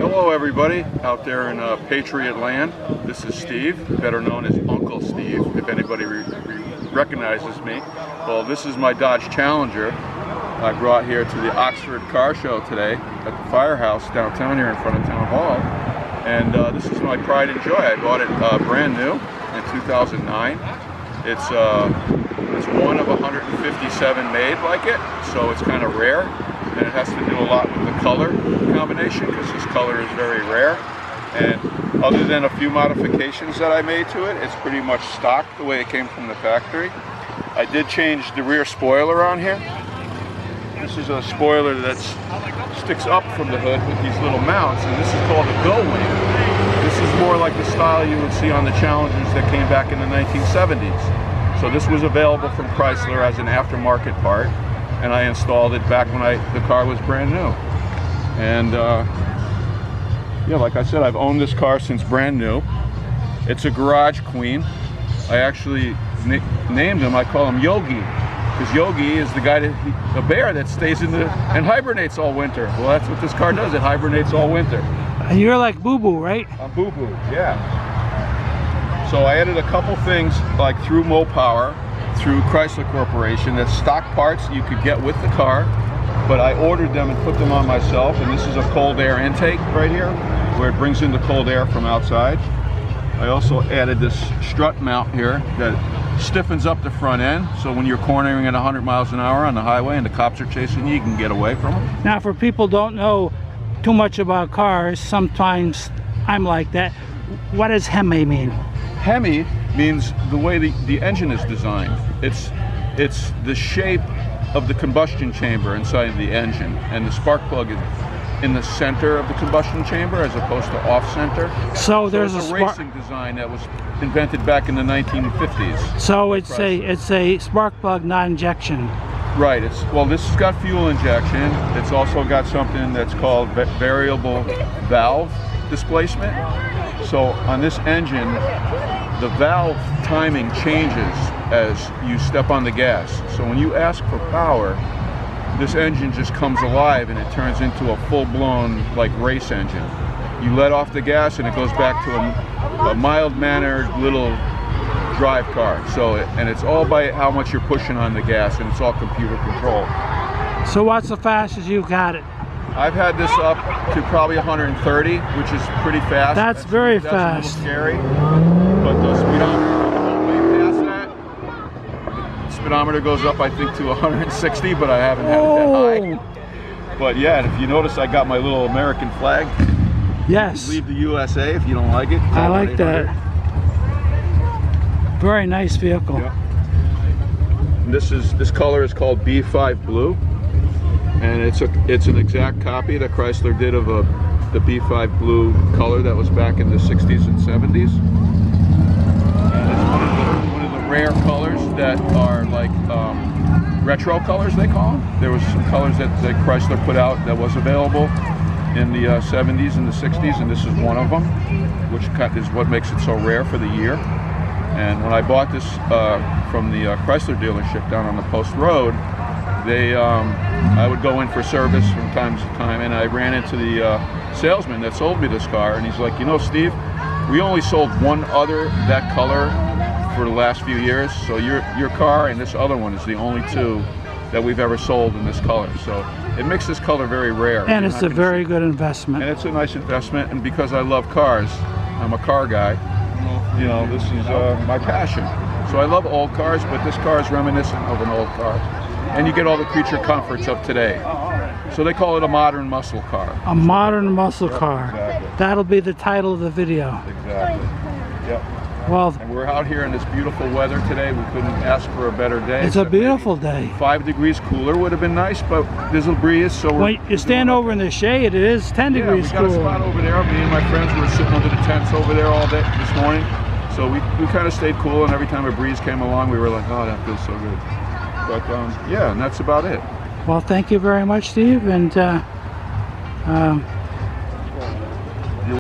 Hello everybody out there in Patriot Land. This is Steve, better known as Uncle Steve, if anybody recognizes me. Well, this is my Dodge Challenger I brought here to the Oxford Car Show today at the Firehouse downtown here in front of Town Hall. And this is my pride and joy. I bought it brand new in 2009. It's one of 157 made like it, so it's kind of rare. And it has to do a lot with the color combination because this color is very rare. And other than a few modifications that I made to it, it's pretty much stock the way it came from the factory. I did change the rear spoiler on here. This is a spoiler that sticks up from the hood with these little mounts, and this is called a go wing. This is more like the style you would see on the Challengers that came back in the 1970s. So this was available from Chrysler as an aftermarket part, and I installed it back when the car was brand new. And yeah, like I said, I've owned this car since brand new. It's a garage queen. I actually named him, I call him Yogi, because Yogi is the guy a bear that stays and hibernates all winter. Well, that's what this car does, it hibernates all winter. And you're like Boo Boo, right? I'm Boo Boo, yeah. So I added a couple things like through Mopower, through Chrysler Corporation, that's stock parts you could get with the car, but I ordered them and put them on myself. And this is a cold air intake right here, where it brings in the cold air from outside. I also added this strut mount here that stiffens up the front end, so when you're cornering at 100 miles an hour on the highway and the cops are chasing you, you can get away from them. Now, for people who don't know too much about cars, sometimes I'm like that. What does Hemi mean? Hemi means the way the engine is designed. It's the shape of the combustion chamber inside the engine, and the spark plug is in the center of the combustion chamber as opposed to off center. So there's a racing design that was invented back in the 1950s. So it's a spark plug, not injection. Right. Well, this has got fuel injection. It's also got something that's called variable valve displacement. So on this engine, the valve timing changes as you step on the gas. So when you ask for power, this engine just comes alive and it turns into a full-blown like race engine. You let off the gas and it goes back to a mild-mannered little drive car. So and it's all by how much you're pushing on the gas, and it's all computer controlled. So what's the fastest you've got it? I've had this up to probably 130, which is pretty fast. That's very fast. That's a little scary, but the speedometer goes way past that. The speedometer goes up, I think, to 160, but I haven't had it that high. But yeah, and if you notice, I got my little American flag. Yes. Leave the USA if you don't like it. I like that. Very nice vehicle. Yep. This color is called B5 Blue. And it's an exact copy that Chrysler did of the B5 blue color that was back in the 60s and 70s. And it's one of the rare colors that are like retro colors, they call them. There was some colors that Chrysler put out that was available in the 70s and the 60s, and this is one of them, which is what makes it so rare for the year. And when I bought this from the Chrysler dealership down on the Post Road, I would go in for service from time to time, and I ran into the salesman that sold me this car, and he's like, you know, Steve, we only sold one other that color for the last few years, so your car and this other one is the only two that we've ever sold in this color. So it makes this color very rare. And it's a very good investment. And it's a nice investment, and because I love cars, I'm a car guy, you know, this is my passion. So I love old cars, but this car is reminiscent of an old car. And you get all the creature comforts of today. So they call it a modern muscle car. A modern muscle car. Exactly. That'll be the title of the video. Exactly. Yep. Well, and we're out here in this beautiful weather today. We couldn't ask for a better day. It's a beautiful day. 5 degrees cooler would have been nice, but there's a breeze, so when you stand over in the shade, it is 10 degrees cooler. cooler. We got a spot over there. Me and my friends were sitting under the tents over there all day this morning. So we kind of stayed cool, and every time a breeze came along, we were like, oh, that feels so good. But yeah, and that's about it. Well, thank you very much, Steve, and